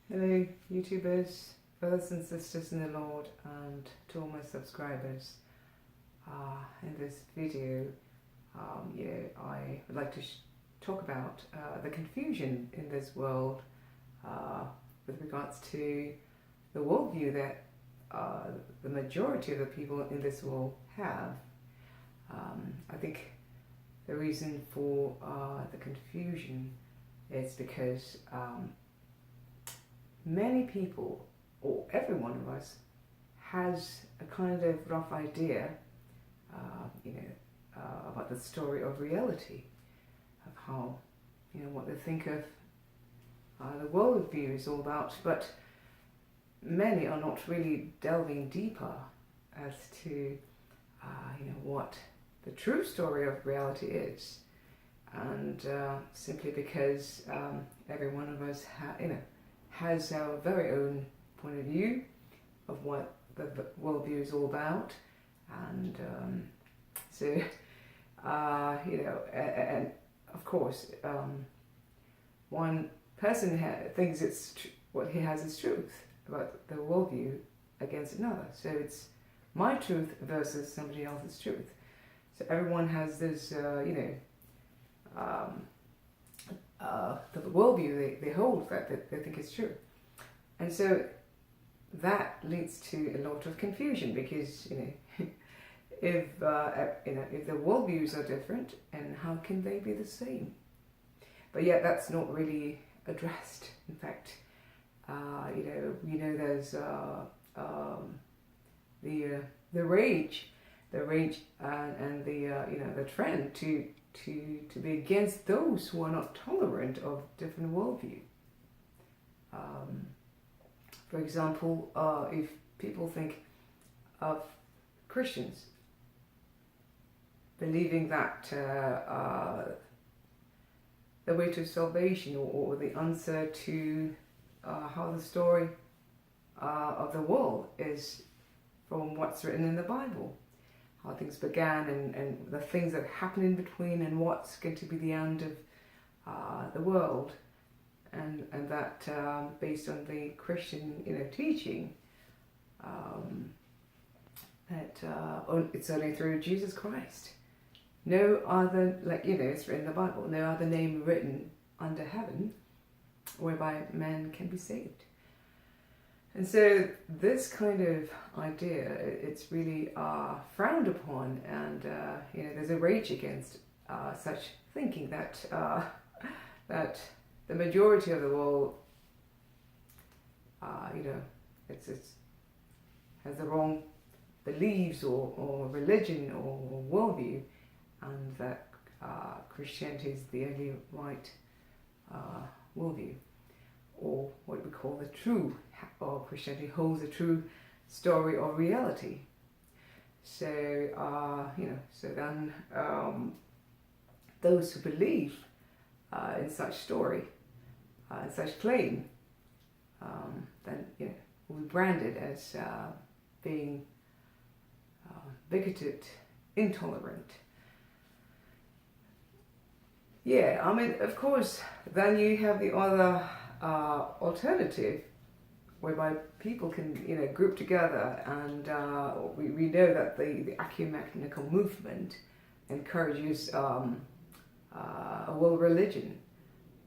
Hello, YouTubers, brothers and sisters in the Lord, and to all my subscribers. In this video, I would like to talk about the confusion in this world with regards to the worldview that the majority of the people in this world have. I think the reason for the confusion is because many people, or every one of us, has a kind of rough idea, about the story of reality, of how, what they think of the worldview is all about. But many are not really delving deeper as to, what the true story of reality is, and simply because every one of us, has our very own point of view of what the worldview is all about, and and of course, one person thinks what he has is truth about the worldview against another. So it's my truth versus somebody else's truth. So everyone has this, the worldview they hold that they think is true, and so that leads to a lot of confusion, because if the worldviews are different, and how can they be the same? But yet that's not really addressed. In fact, there's the rage and the trend to be against those who are not tolerant of different worldview. For example, if people think of Christians believing that the way to salvation, or the answer to how the story of the world is from what's written in the Bible, how things began, and the things that happen in between, and what's going to be the end of the world, and that based on the Christian teaching, that it's only through Jesus Christ. No other, it's written in the Bible, no other name written under heaven whereby man can be saved. And so this kind of idea, it's really frowned upon, and there's a rage against such thinking, that that the majority of the world, it's has the wrong beliefs or religion or worldview, and that Christianity is the only right worldview, or what we call the true, or Christianity holds a true story or reality. So so then those who believe in such story, in such claim, then will be branded as being bigoted, intolerant. Yeah, I mean, of course, then you have the other alternative, whereby people can group together, and we know that the ecumenical movement encourages a world religion,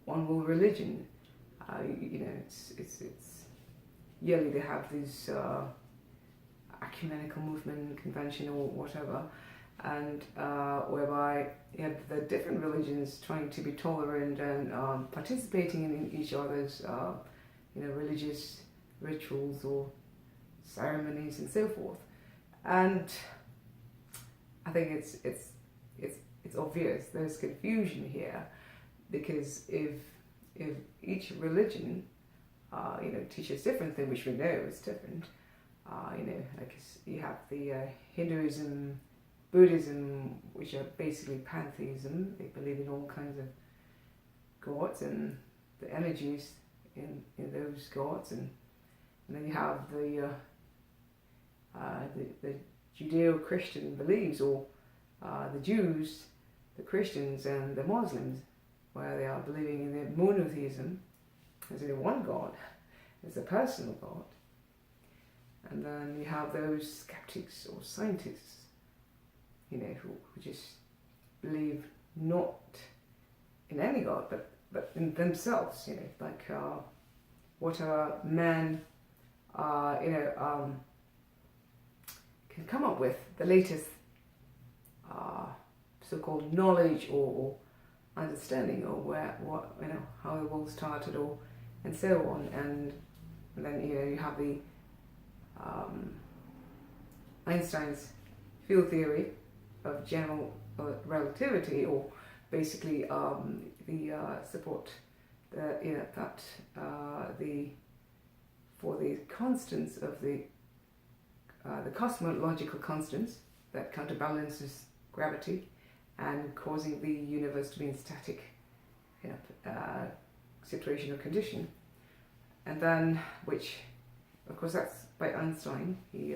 one world religion. It's yearly they have these ecumenical movement convention or whatever, and whereby you have the different religions trying to be tolerant and participating in each other's religious rituals or ceremonies and so forth. And I think it's obvious there's confusion here, because if each religion teaches different thing, which we know is different, like you have the Hinduism, Buddhism, which are basically pantheism. They believe in all kinds of gods and the energies in those gods, and then you have the Judeo-Christian beliefs, or the Jews, the Christians, and the Muslims, where they are believing in the monotheism, there's only one God, is a personal God. And then you have those skeptics or scientists, who just believe not in any God, but in themselves, like whatever man, can come up with, the latest so-called knowledge or understanding, or how the world started, and so on, and then you have the Einstein's field theory of general relativity, or basically the support that for the constants of the cosmological constants that counterbalances gravity and causing the universe to be in static situation or condition, and then which, of course, that's by Einstein. He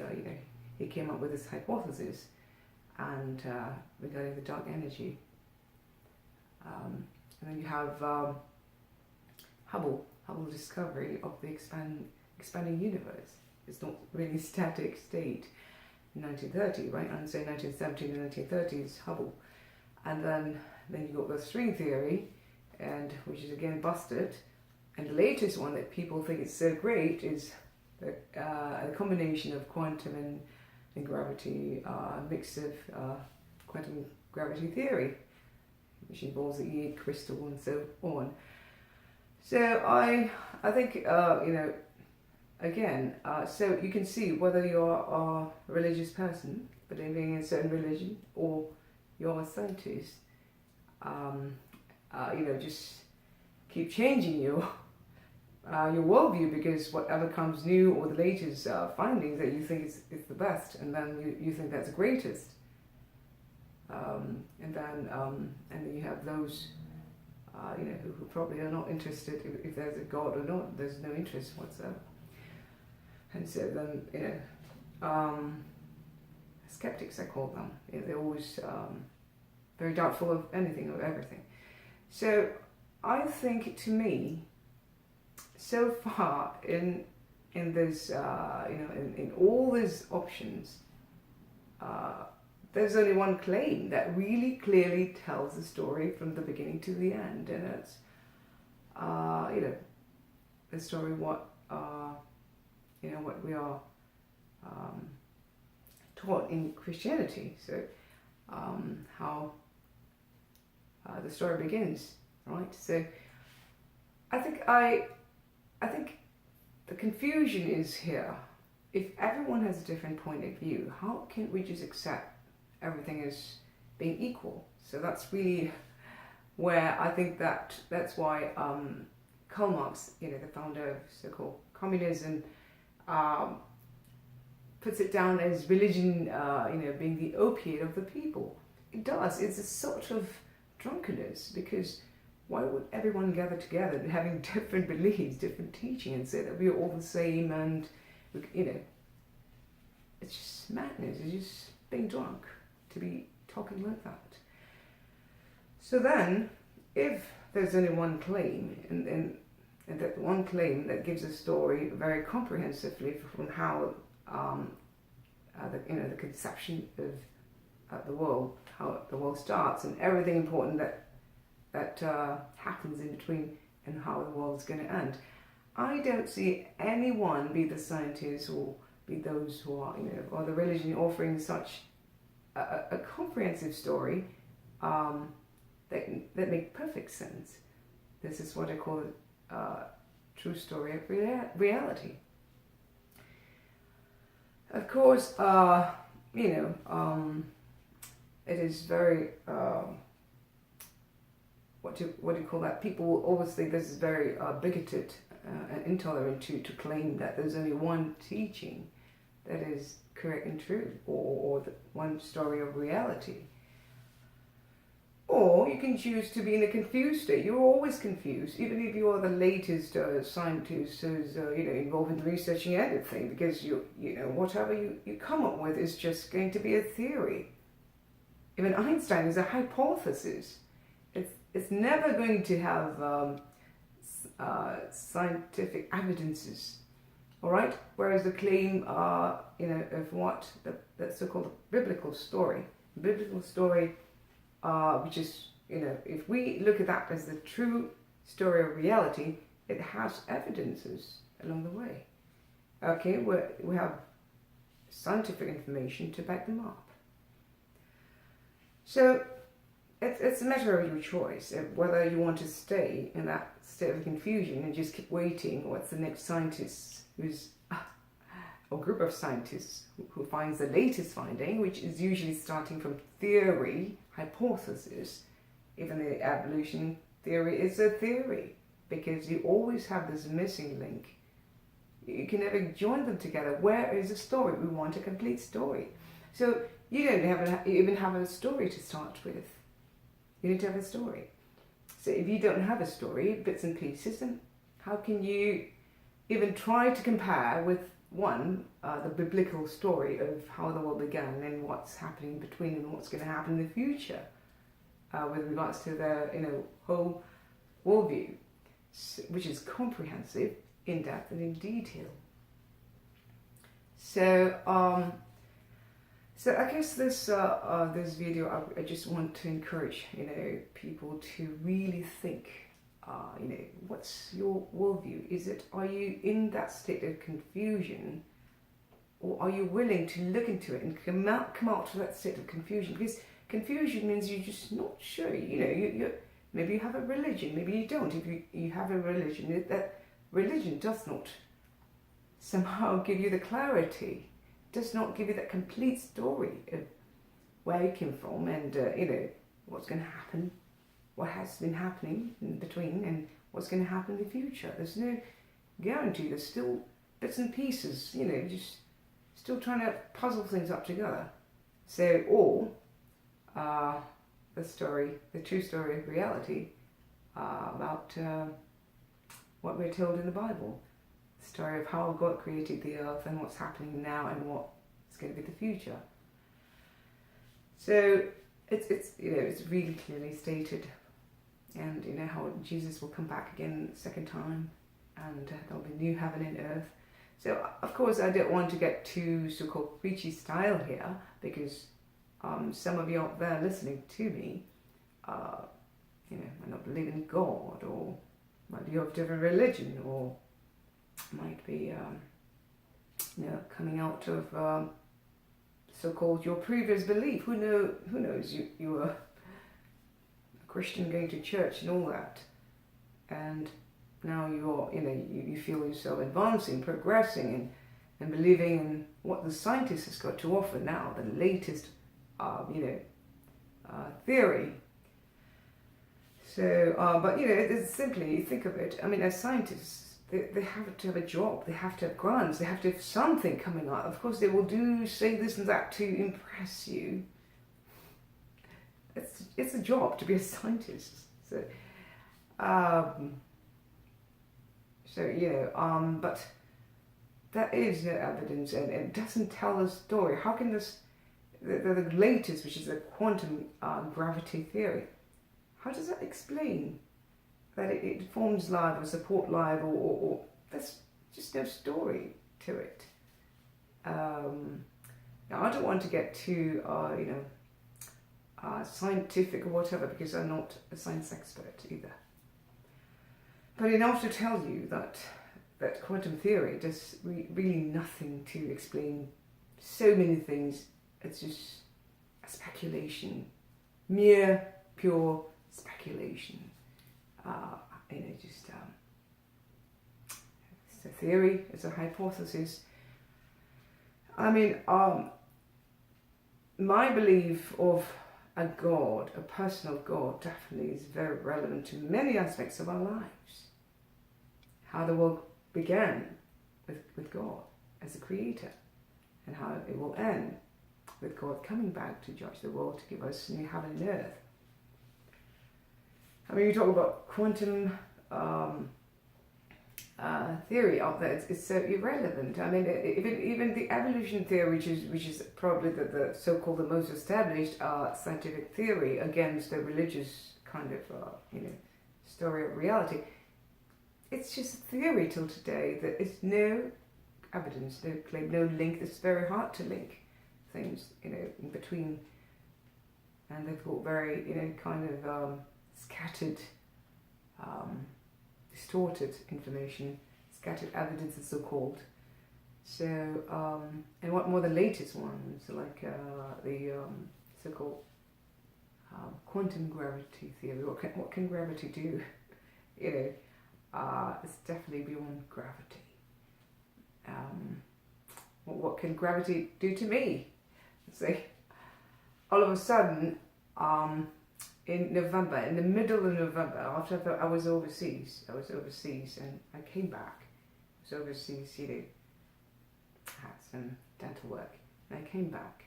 came up with this hypothesis, and regarding the dark energy, and then you have Hubble's discovery of the expanding universe. It's not really static state. In 1930, right? And say 1970 to 1930s, Hubble, and then you got the string theory, and which is again busted. And the latest one that people think is so great is the combination of quantum and gravity, mix of quantum gravity theory, which involves the E8 crystal and so on. So I think again, so you can see whether you're a religious person believing in a certain religion, or you're a scientist. Just keep changing your worldview, because whatever comes new, or the latest findings that you think is the best, and then you think that's the greatest. And then you have those who probably are not interested if there's a God or not. There's no interest whatsoever. And so then, skeptics, I call them. They're always very doubtful of anything, of everything. So I think, to me, so far in this, in all these options, there's only one claim that really clearly tells the story from the beginning to the end, and it's, the story what we are taught in Christianity. So how the story begins, right? So I think the confusion is here. If everyone has a different point of view, how can we just accept everything as being equal? So that's really where I think that's why Karl Marx, the founder of so-called communism, puts it down as religion, being the opiate of the people. It does. It's a sort of drunkenness, because why would everyone gather together having different beliefs, different teaching, and say that we are all the same? And it's just madness. It's just being drunk to be talking like that. So then, if there's only one claim, and that one claim that gives a story very comprehensively from how the conception of the world, how the world starts, and everything important that happens in between, and how the world's going to end. I don't see anyone, be the scientists or be those who are, or the religion, offering such a comprehensive story that make perfect sense. This is what I call true story of reality. Of course, it is very what do you call that? People will always think this is very bigoted and intolerant to claim that there's only one teaching that is correct and true, or the one story of reality. Or you can choose to be in a confused state. You're always confused, even if you are the latest scientist who's involved in researching everything, because whatever you come up with is just going to be a theory. Even Einstein is a hypothesis. It's never going to have scientific evidences all right? Whereas the claim, of what the so-called biblical story, which is, if we look at that as the true story of reality, it has evidences along the way. Okay, we have scientific information to back them up. So it's a matter of your choice, whether you want to stay in that state of confusion and just keep waiting what's the next scientist or group of scientists who finds the latest finding, which is usually starting from theory, hypothesis. Even the evolution theory is a theory, because you always have this missing link. You can never join them together. Where is the story? We want a complete story. So you don't even have a story to start with. You need to have a story. So if you don't have a story, bits and pieces, then how can you even try to compare with the biblical story of how the world began and what's happening between and what's going to happen in the future with regards to the whole worldview, which is comprehensive, in depth, and in detail. So I guess this video, I just want to encourage people to really think. What's your worldview? Are you in that state of confusion, or are you willing to look into it and come out to that state of confusion? Because confusion means you're just not sure. You maybe you have a religion, maybe you don't. If you have a religion, that religion does not somehow give you the clarity, does not give you that complete story of where you came from and what's going to happen, what has been happening in between, and what's going to happen in the future. There's no guarantee. There's still bits and pieces, just still trying to puzzle things up together. So, the true story of reality about what we're told in the Bible, the story of how God created the earth and what's happening now and what's going to be the future. So it's really clearly stated, and how Jesus will come back again the second time, and there'll be new heaven and earth. So of course I don't want to get too so-called preachy style here, because some of you out there listening to me, might not believe in God, or might be of different religion, or might be coming out of so-called your previous belief. Who knows? You were a Christian going to church and all that, and now you're you feel yourself advancing, progressing, and believing in what the scientist has got to offer now, the latest theory. So, but it's simply, think of it. I mean, as scientists, they have to have a job. They have to have grants. They have to have something coming out. Of course, they will say this and that to impress you. It's a job to be a scientist. So, but there is no evidence, and it doesn't tell a story. How can the latest, which is a quantum gravity theory, how does that explain that it forms life or support life, or there's just no story to it? Now, I don't want to get too scientific or whatever, because I'm not a science expert either. But enough to tell you that quantum theory does really nothing to explain so many things. It's just a speculation, mere, pure speculation. It's a theory, it's a hypothesis. I mean, my belief of a God, a personal God, definitely is very relevant to many aspects of our lives. How the world began with God as a creator, and how it will end with God coming back to judge the world, to give us new heaven and earth. I mean, you talk about quantum theory out there, it's so irrelevant. I mean, even the evolution theory, which is probably the so-called the most established scientific theory against the religious kind of story of reality, it's just a theory till today. There is no evidence. They claim no link. It's very hard to link things, in between. And they've got very, kind of scattered, distorted information, scattered evidence, and so-called. So, and what more the latest ones, like the so-called quantum gravity theory. What can gravity do? It's definitely beyond gravity. What can gravity do to me? So, all of a sudden, in November, in the middle of November, after I was overseas, and I came back. I was overseas, had some dental work, and I came back.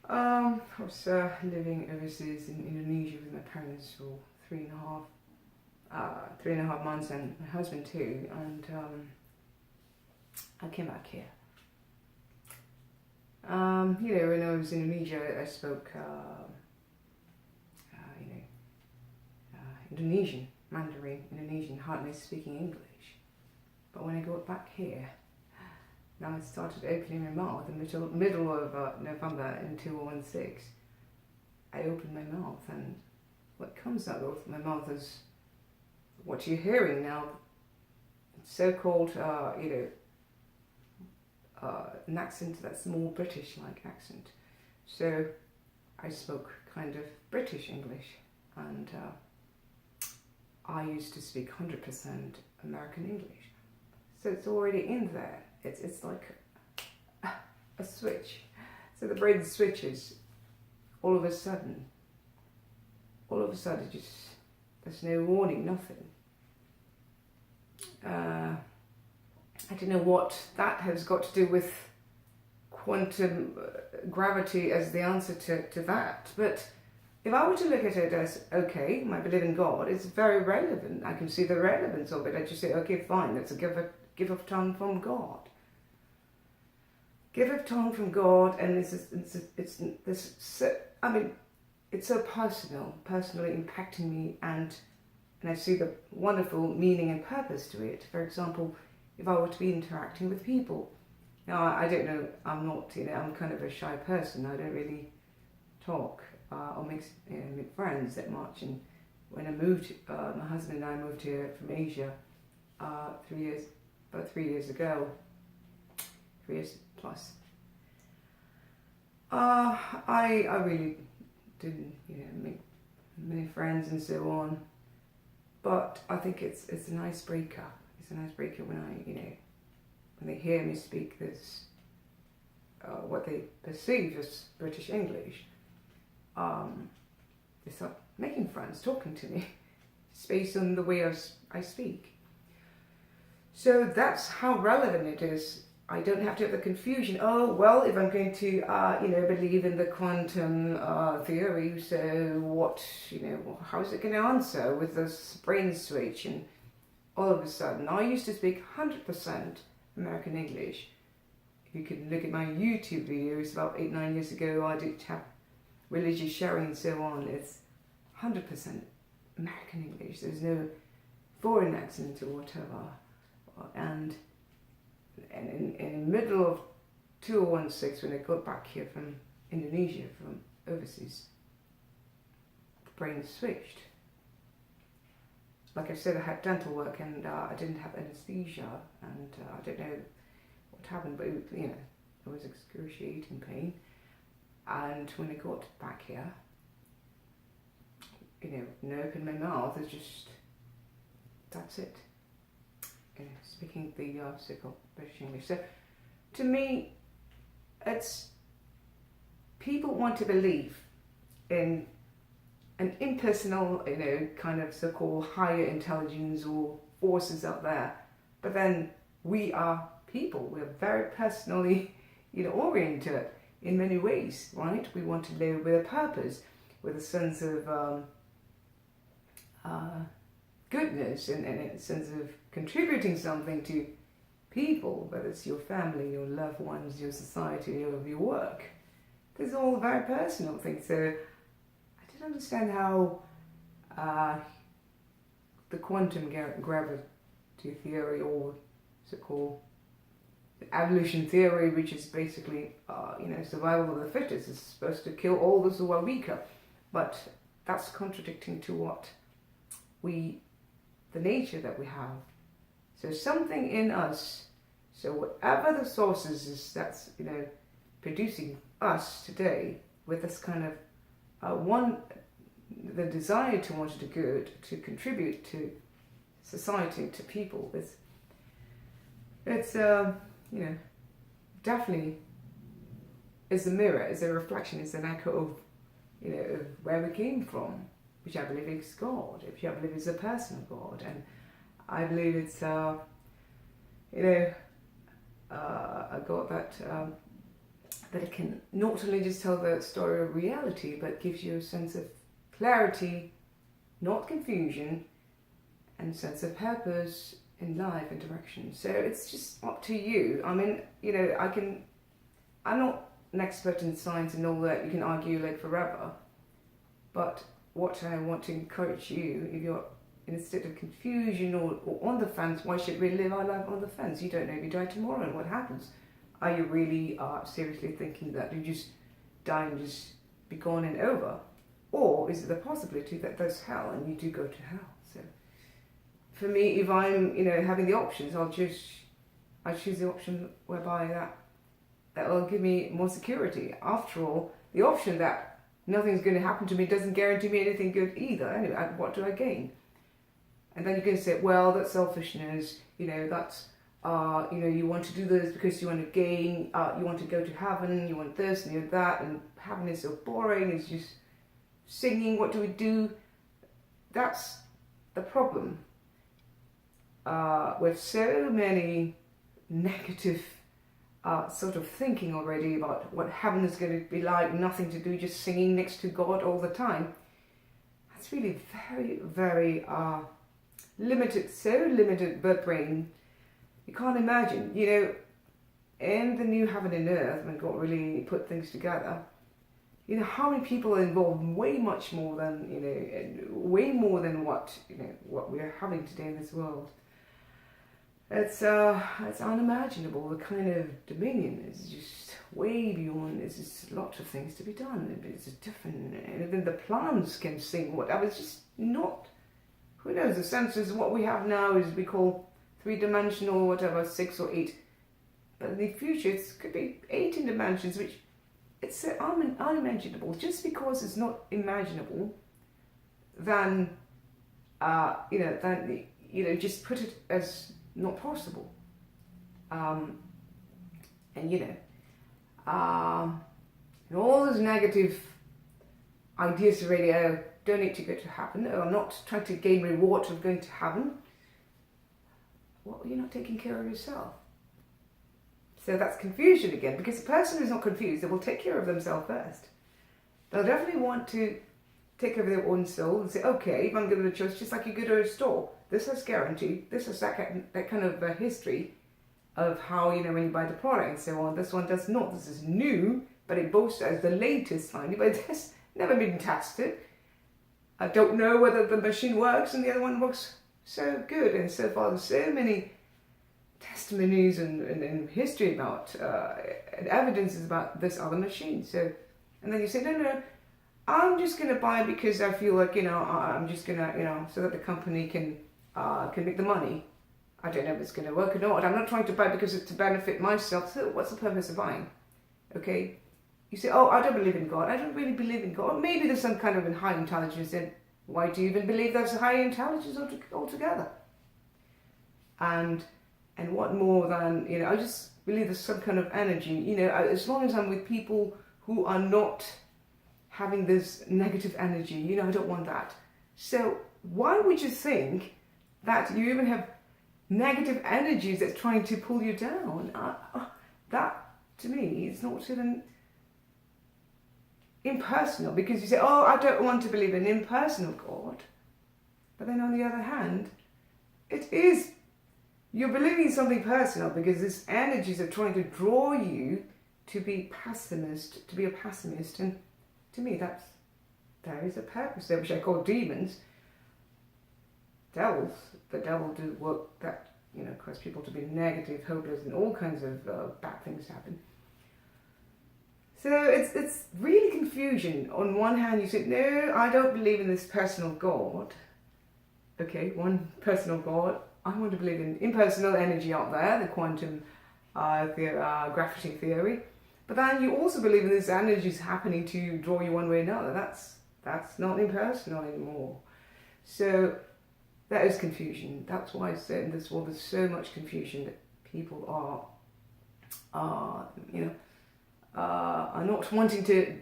I was living overseas in Indonesia with my parents for 3.5 months, and my husband too, and I came back here. When I was in Indonesia, I spoke, Indonesian, Mandarin, Indonesian, hardly speaking English. But when I got back here, now I started opening my mouth in the middle of November in 2016. I opened my mouth, and what comes out of my mouth is what you're hearing now. So-called, an accent that's more British-like accent. So I spoke kind of British English, and I used to speak 100% American English. So it's already in there. It's like a switch. So the brain switches all of a sudden, just, there's no warning, nothing. I don't know what that has got to do with quantum gravity as the answer to that, but if I were to look at it as, okay, my belief in God is very relevant, I can see the relevance of it, I just say, okay, fine, it's a give of tongue from God. Give of tongue from God, and it's so personally impacting me, and I see the wonderful meaning and purpose to it. For example, if I were to be interacting with people. Now, I don't know, I'm not, I'm kind of a shy person. I don't really talk or make friends that much. And when I moved, my husband and I moved here from Asia about 3 years ago, 3 years plus. I really didn't, make many friends and so on. But I think it's an icebreaker. It's an icebreaker when when they hear me speak this, what they perceive as British English. They start making friends, talking to me, just based on the way I speak. So that's how relevant it is. I don't have to have the confusion. Oh, well, if I'm going to, believe in the quantum theory, so what, how is it going to answer with this brain switch? And all of a sudden, I used to speak 100% American English. If you could look at my YouTube videos about 8-9 years ago, I did have religious sharing and so on. It's 100% American English. There's no foreign accent or whatever. And in the middle of 2016, when I got back here from Indonesia, from overseas, the brain switched. Like I said, I had dental work, and I didn't have anesthesia, and I don't know what happened, but it was excruciating pain. And when I got back here, when I opened my mouth, it's just, that's it. Speaking the so-called British English. So, to me, it's people want to believe in an impersonal, kind of so-called higher intelligence or forces out there. But then we are people. We're very personally, oriented in many ways, right? We want to live with a purpose, with a sense of goodness and a sense of contributing something to people, whether it's your family, your loved ones, your society, or your work. These are all very personal things. So I didn't understand how the quantum gravity theory, or so-called evolution theory, which is basically, survival of the fittest, is supposed to kill all those who are weaker. But that's contradicting to what the nature that we have. So something in us, so whatever the sources is that's, producing us today with this kind of the desire to want to do good, to contribute to society, to people, it's definitely is a mirror, is a reflection, is an echo of, of where we came from, which I believe is God, which I believe is a person of God. And I believe it's a God that it can not only just tell the story of reality, but gives you a sense of clarity, not confusion, and sense of purpose in life and direction. So it's just up to you. I mean, I'm not an expert in science and all that, you can argue like forever, but what I want to encourage you, if you're in a state of confusion or on the fence, why should we live our life on the fence? You don't know if you die tomorrow and what happens. Are you really seriously thinking that you just die and just be gone and over? Or is it the possibility that there's hell and you do go to hell? So for me, if I'm, having the options, I choose the option whereby that will give me more security. After all, the option that nothing's going to happen to me doesn't guarantee me anything good either. Anyway, what do I gain? And then you can say, well, that's selfishness, that's, you want to do this because you want to gain, you want to go to heaven, you want this and you want that, and heaven is so boring, it's just singing, what do we do? That's the problem. With so many negative sort of thinking already about what heaven is going to be like, nothing to do, just singing next to God all the time. That's really very, very limited bird brain. You can't imagine, in the new heaven and earth, when God really put things together, how many people are involved? Way much more than, way more than what we are having today in this world. It's unimaginable. The kind of dominion is just way beyond. There's just lots of things to be done. It's different, and even the plants can sing. Whatever. It's just not. Who knows? The senses. What we have now is we call 3-dimensional, whatever, 6 or 8. But in the future, it could be 18 dimensions, which it's unimaginable. Just because it's not imaginable, then just put it as not possible. And all those negative ideas already, don't need to go to heaven, or not trying to gain reward of going to heaven. Well, you're not taking care of yourself. So that's confusion again, because the person who's not confused, they will take care of themselves first. They'll definitely want to take care of their own soul and say, okay, if I'm given a choice, just like you go to a store, this has guarantee, this has that kind of history of how, when you buy the product and so on. This one does not. This is new, but it boasts as the latest finally, but it has never been tested. I don't know whether the machine works and the other one works so good. And so far, there's so many testimonies and history about and evidences about this other machine. So, and then you say, no, I'm just going to buy because I feel like, I'm just going to, so that the company can make the money. I don't know if it's going to work or not. I'm not trying to buy because it's to benefit myself. So what's the purpose of buying? Okay. You say, oh, I don't believe in God. I don't really believe in God. Maybe there's some kind of high intelligence. Then why do you even believe there's a high intelligence altogether? And what more than, I just believe there's some kind of energy. As long as I'm with people who are not having this negative energy, I don't want that. So why would you think that you even have negative energies that's trying to pull you down? That, to me, is not even impersonal, because you say, oh, I don't want to believe in an impersonal God. But then on the other hand, it is, you're believing in something personal because these energies are trying to draw you to be pessimist, to be a pessimist. And to me, there is a purpose there, which I call demons. Devils, the devil do work that cause people to be negative, hopeless, and all kinds of bad things happen. So it's really confusion. On one hand, you say, no, I don't believe in this personal God. Okay, one personal God. I want to believe in impersonal energy out there, the quantum gravity theory. But then you also believe in this energy is happening to draw you one way or another. That's not impersonal anymore. So that is confusion. That's why I said in this world there's so much confusion that people are not wanting to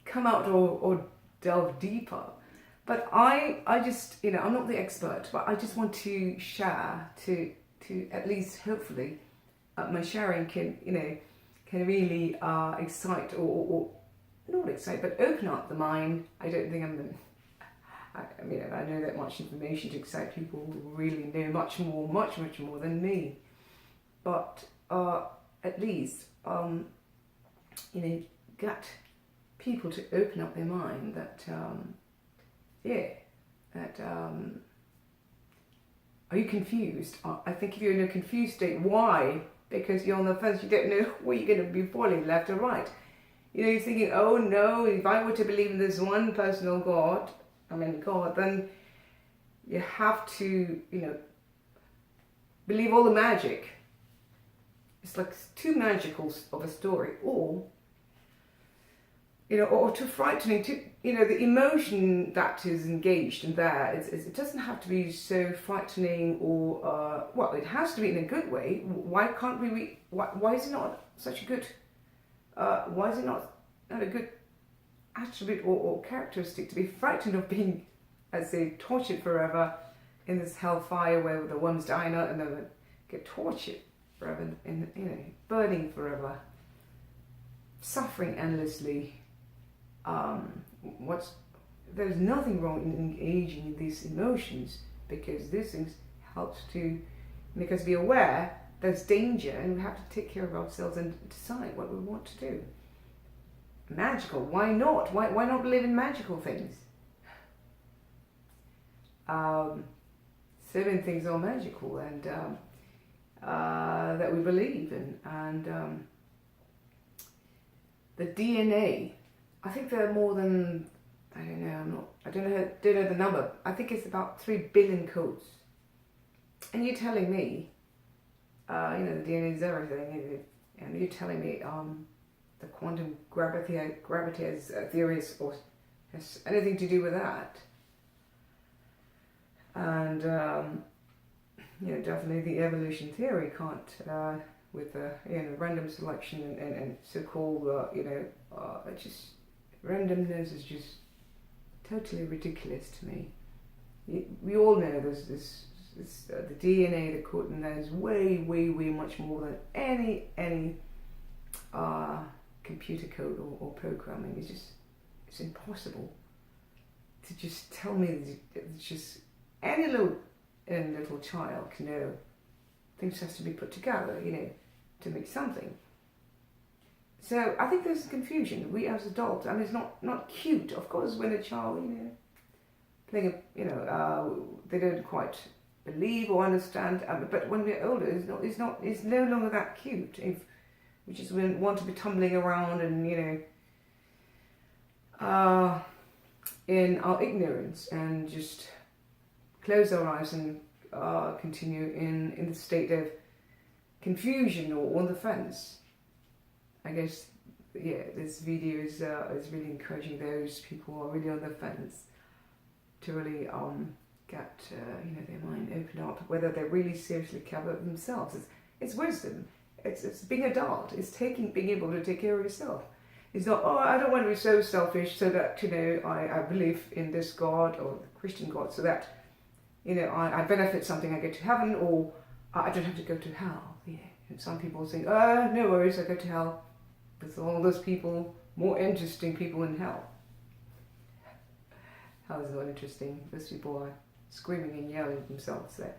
come out or delve deeper. But I just, I'm not the expert, but I just want to share to at least hopefully my sharing can really excite or not excite, but open up the mind. I don't think I know that much information to excite people who really know much more than me. But at least, get people to open up their mind that, are you confused? I think if you're in a confused state, why? Because you're on the fence, you don't know where you're going to be falling, left or right. You're thinking, oh no, if I were to believe in this one personal God, then you have to, believe all the magic. It's like too magical of a story, or too frightening. The emotion that is engaged in there, it doesn't have to be so frightening, or it has to be in a good way. Why can't we? Why is it not such a good? Why is it not a good attribute or characteristic to be frightened of being, as they tortured forever in this hellfire where the worms die out and then get tortured forever, burning forever, suffering endlessly. There's nothing wrong in engaging in these emotions, because this thing helps to make us be aware there's danger and we have to take care of ourselves and decide what we want to do. Magical, why not? Why not believe in magical things? So many things are magical and that we believe in, and the DNA. I think there are more than, I don't know the number. I think it's about 3 billion codes. And you're telling me, the DNA is everything, and you're telling me the quantum gravity has theories or has anything to do with that. And definitely the evolution theory can't, with the random selection and so-called just randomness is just totally ridiculous to me. We all know there's this the DNA, the code, and there's way much more than any computer code or programming. It's impossible to just tell me that it's just any little child can know. Things has to be put together, to make something. So I think there's confusion. We as adults, it's not cute. Of course, when a child, playing they don't quite believe or understand. But when we're older, it's no longer that cute. If we just want to be tumbling around and in our ignorance and just close our eyes and continue in the state of confusion or on the fence. I guess, this video is really encouraging those people who are really on the fence to really get their mind opened up, whether they really seriously care about themselves. It's wisdom. It's being adult. It's being able to take care of yourself. It's not, I don't want to be so selfish so that I believe in this God or the Christian God so that I benefit something, I get to heaven, or I don't have to go to hell. And some people think, no worries, I go to hell. There's all those people, more interesting people in hell. Hell is not interesting. Those people are screaming and yelling at themselves there.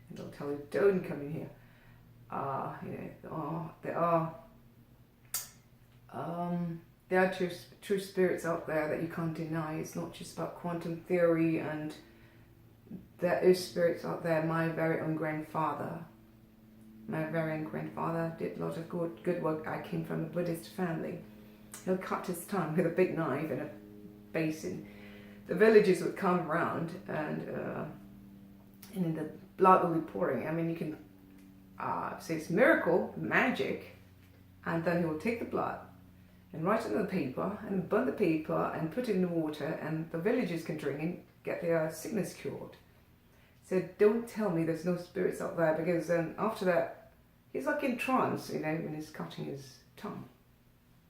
And they'll tell you, don't come in here. There are true spirits out there that you can't deny. It's not just about quantum theory, and there is spirits out there. My very own grandfather reverend grandfather did a lot of good work. I came from a Buddhist family. He'll cut his tongue with a big knife in a basin. The villagers would come around, and then the blood will be pouring. I mean, you can say it's miracle, magic, and then he will take the blood and write it on the paper and burn the paper and put it in the water, and the villagers can drink and get their sickness cured. So don't tell me there's no spirits up there, because then after that, he's like in trance, when he's cutting his tongue.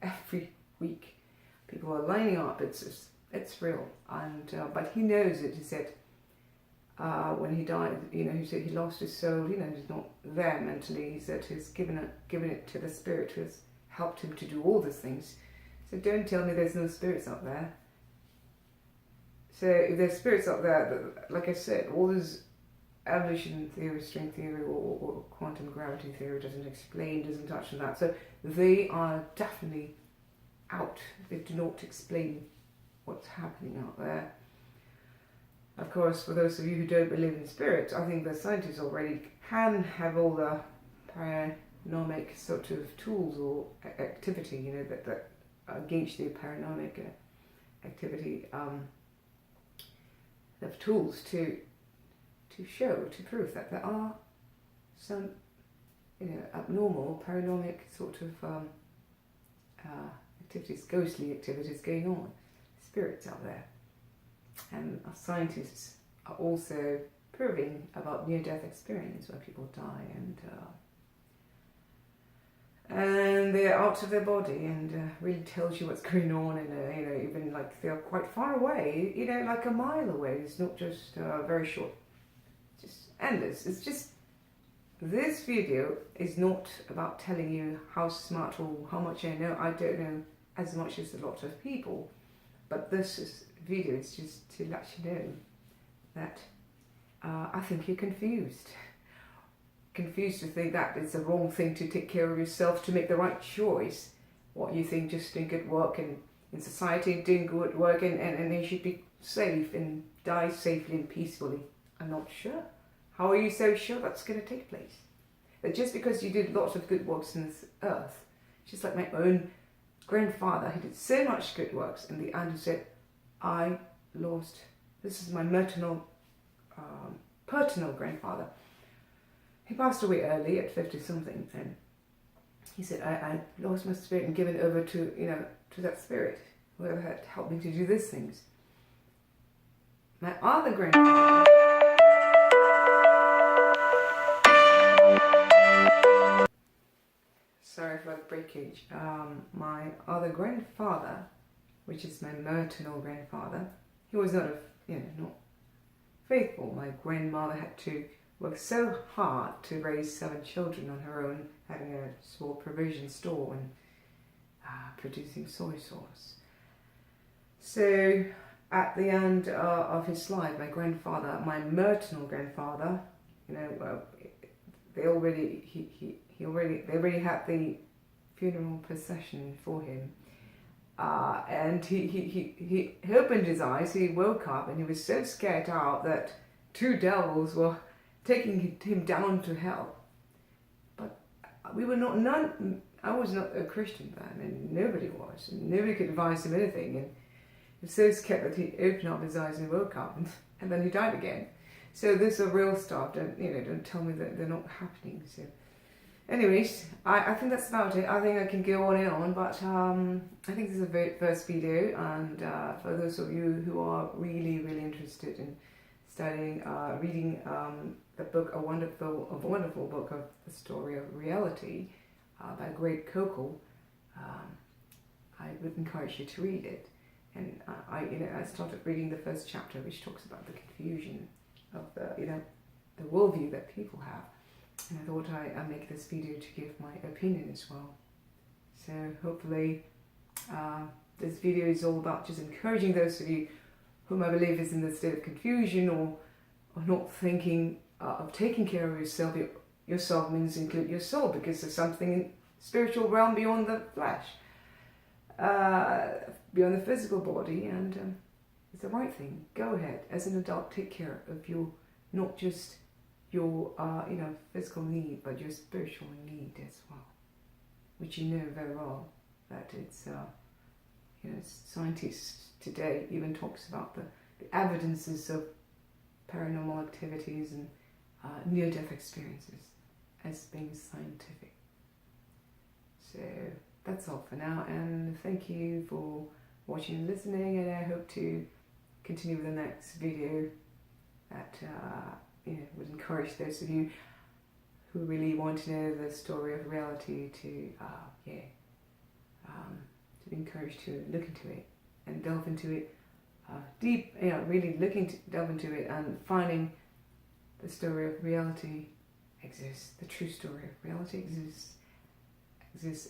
Every week, people are lining up. It's real, and but he knows it. He said when he died, he said he lost his soul. He's not there mentally. He said he's given it to the spirit who has helped him to do all these things. So don't tell me there's no spirits up there. So if there's spirits up there, like I said, all this evolution theory, string theory, or quantum gravity theory doesn't touch on that. So they are definitely out. They do not explain what's happening out there. Of course, for those of you who don't believe in spirits, I think the scientists already can have all the paranormic sort of tools or activity, that against the paranormic activity. They have tools to prove that there are some, abnormal paranormic sort of activities, ghostly activities going on, spirits out there. And our scientists are also proving about near-death experience where people die and they're out of their body, and really tells you what's going on, and even like they're quite far away, like a mile away. It's not just very short, just endless. It's just, this video is not about telling you how smart or how much I know. I don't know as much as a lot of people, but this video is just to let you know that I think you're confused to think that it's the wrong thing to take care of yourself, to make the right choice. What you think, just doing good work and in society, doing good work, and you should be safe and die safely and peacefully. I'm not sure. How are you so sure that's going to take place? That just because you did lots of good works in this earth, just like my own grandfather, he did so much good works, in the end he said, I lost, this is my paternal grandfather. He passed away early at 50 something, and he said, I lost my spirit and given over to, to that spirit, whoever had helped me to do these things. My other grandfather, sorry for the breakage, my other grandfather, which is my maternal grandfather, he was not not faithful. My grandmother had to work so hard to raise 7 children on her own, having a small provision store and producing soy sauce. So at the end of his life, my grandfather, my maternal grandfather, they already had the funeral procession for him, and he opened his eyes. He woke up and he was so scared out that 2 devils were taking him down to hell. But we were I was not a Christian then, and nobody was, and nobody could advise him anything, and he was so scared that he opened up his eyes and woke up, and then he died again. So this is real stuff. Don't tell me that they're not happening. So anyways, I think that's about it. I think I can go on and on, but I think this is the first video, and for those of you who are really, really interested in studying, reading the book, a wonderful book of the story of reality by Greg Koukle, I would encourage you to read it. And I started reading the first chapter, which talks about the confusion of the worldview that people have. And I thought I'd make this video to give my opinion as well. So hopefully this video is all about just encouraging those of you whom I believe is in the state of confusion or not thinking of taking care of yourself. Yourself means include your soul, because there's something in spiritual realm beyond the flesh, beyond the physical body, and it's the right thing. Go ahead, as an adult, take care of your, not just your physical need, but your spiritual need as well, which you know very well that it's scientists today even talks about the evidences of paranormal activities and near-death experiences as being scientific. So that's all for now, and thank you for watching and listening, and I hope to continue with the next video that would encourage those of you who really want to know the story of reality to be encouraged to look into it and delve into it deep, really looking to delve into it and finding the story of reality exists, the true story of reality exists,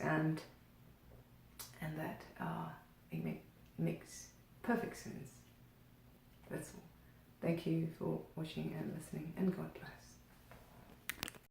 and that it makes perfect sense. That's all. Thank you for watching and listening, and God bless.